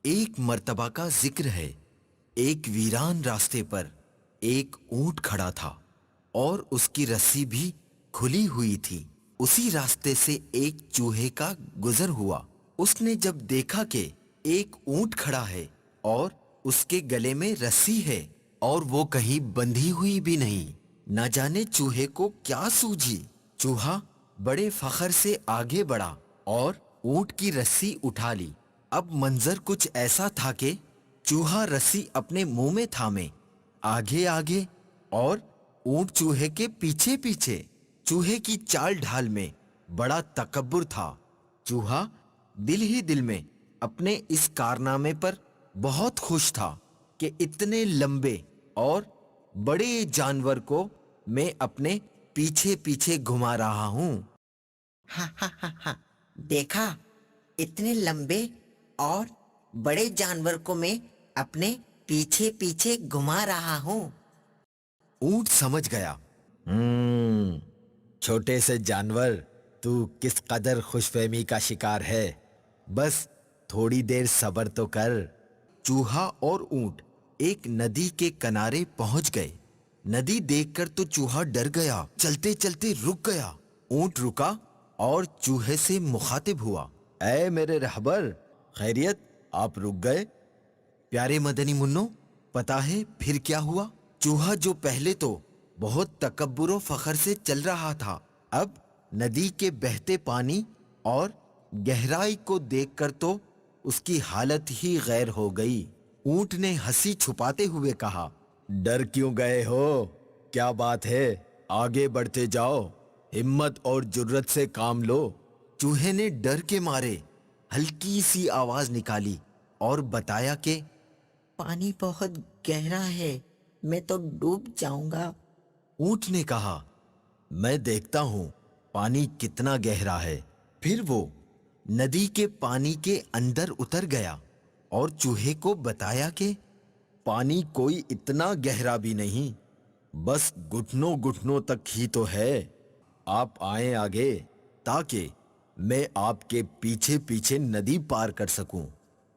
ایک مرتبہ کا ذکر ہے، ایک ویران راستے پر ایک اونٹ کھڑا تھا اور اس کی رسی بھی کھلی ہوئی تھی۔ اسی راستے سے ایک چوہے کا گزر ہوا۔ اس نے جب دیکھا کہ ایک اونٹ کھڑا ہے اور اس کے گلے میں رسی ہے اور وہ کہیں بندھی ہوئی بھی نہیں، نہ جانے چوہے کو کیا سوجھی۔ چوہا بڑے فخر سے آگے بڑھا اور اونٹ کی رسی اٹھا لی۔ اب منظر کچھ ایسا تھا کہ چوہا رسی اپنے منہ میں تھامے آگے آگے اور اونٹ چوہے کے پیچھے پیچھے۔ چوہے کی چال ڈھال میں بڑا تکبر تھا۔ چوہا دل ہی دل میں اپنے اس کارنامے پر بہت خوش تھا کہ اتنے لمبے اور بڑے جانور کو میں اپنے پیچھے پیچھے گھما رہا ہوں۔ ہاں ہاں ہاں ہاں، دیکھا، اتنے لمبے اور بڑے جانور کو میں اپنے پیچھے پیچھے گھما رہا ہوں۔ اونٹ سمجھ گیا، چھوٹے سے جانور، تو کس قدر خوش فہمی کا شکار ہے، بس تھوڑی دیر صبر تو کر۔ چوہا اور اونٹ ایک ندی کے کنارے پہنچ گئے۔ ندی دیکھ کر تو چوہا ڈر گیا، چلتے چلتے رک گیا۔ اونٹ رکا اور چوہے سے مخاطب ہوا، اے میرے رہبر، خیریت، آپ رک گئے؟ پیارے مدنی منو، پتا ہے پھر کیا ہوا؟ چوہا جو پہلے تو بہت تکبر و فخر سے چل رہا تھا، اب ندی کے بہتے پانی اور گہرائی کو دیکھ کر تو اس کی حالت ہی غیر ہو گئی۔ اونٹ نے ہنسی چھپاتے ہوئے کہا، ڈر کیوں گئے ہو؟ کیا بات ہے، آگے بڑھتے جاؤ، ہمت اور جرت سے کام لو۔ چوہے نے ڈر کے مارے ہلکی سی آواز نکالی اور بتایا کہ پانی بہت گہرا ہے، میں تو ڈوب جاؤں گا۔ اونٹ نے کہا، میں دیکھتا ہوں پانی کتنا گہرا ہے۔ پھر وہ ندی کے پانی کے اندر اتر گیا اور چوہے کو بتایا کہ پانی کوئی اتنا گہرا بھی نہیں، بس گھٹنوں گھٹنوں تک ہی تو ہے۔ آپ آئیں آگے تاکہ میں آپ کے پیچھے پیچھے ندی پار کر سکوں۔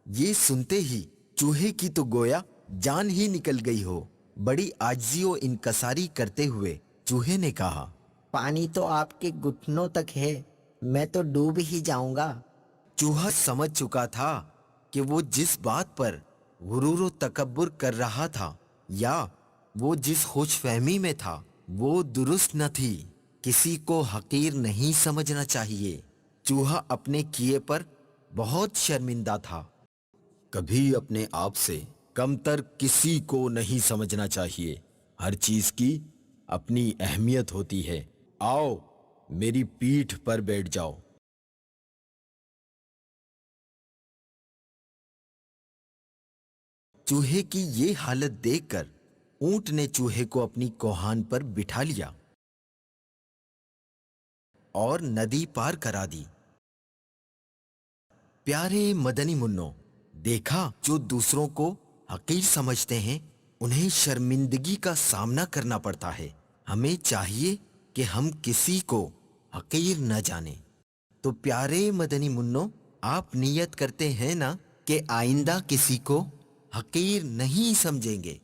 یہ سنتے ہی چوہے کی تو گویا جان ہی نکل گئی ہو۔ بڑی عاجزی و انکساری کرتے ہوئے چوہے نے کہا، پانی تو آپ کے گھٹنوں تک ہے، میں تو ڈوب ہی جاؤں گا۔ چوہا سمجھ چکا تھا کہ وہ جس بات پر غرور و تکبر کر رہا تھا یا وہ جس خوش فہمی میں تھا وہ درست نہ تھی۔ کسی کو حقیر نہیں سمجھنا چاہیے۔ چوہا اپنے کیے پر بہت شرمندہ تھا۔ کبھی اپنے آپ سے کمتر کسی کو نہیں سمجھنا چاہیے۔ ہر چیز کی اپنی اہمیت ہوتی ہے۔ آؤ میری پیٹھ پر بیٹھ جاؤ۔ چوہے کی یہ حالت دیکھ کر اونٹ نے چوہے کو اپنی کوہان پر بٹھا لیا اور ندی پار کرا دی۔ پیارے مدنی منو، دیکھا، جو دوسروں کو حقیر سمجھتے ہیں انہیں شرمندگی کا سامنا کرنا پڑتا ہے۔ ہمیں چاہیے کہ ہم کسی کو حقیر نہ جانیں۔ تو پیارے مدنی منو، آپ نیت کرتے ہیں نا کہ آئندہ کسی کو حقیر نہیں سمجھیں گے؟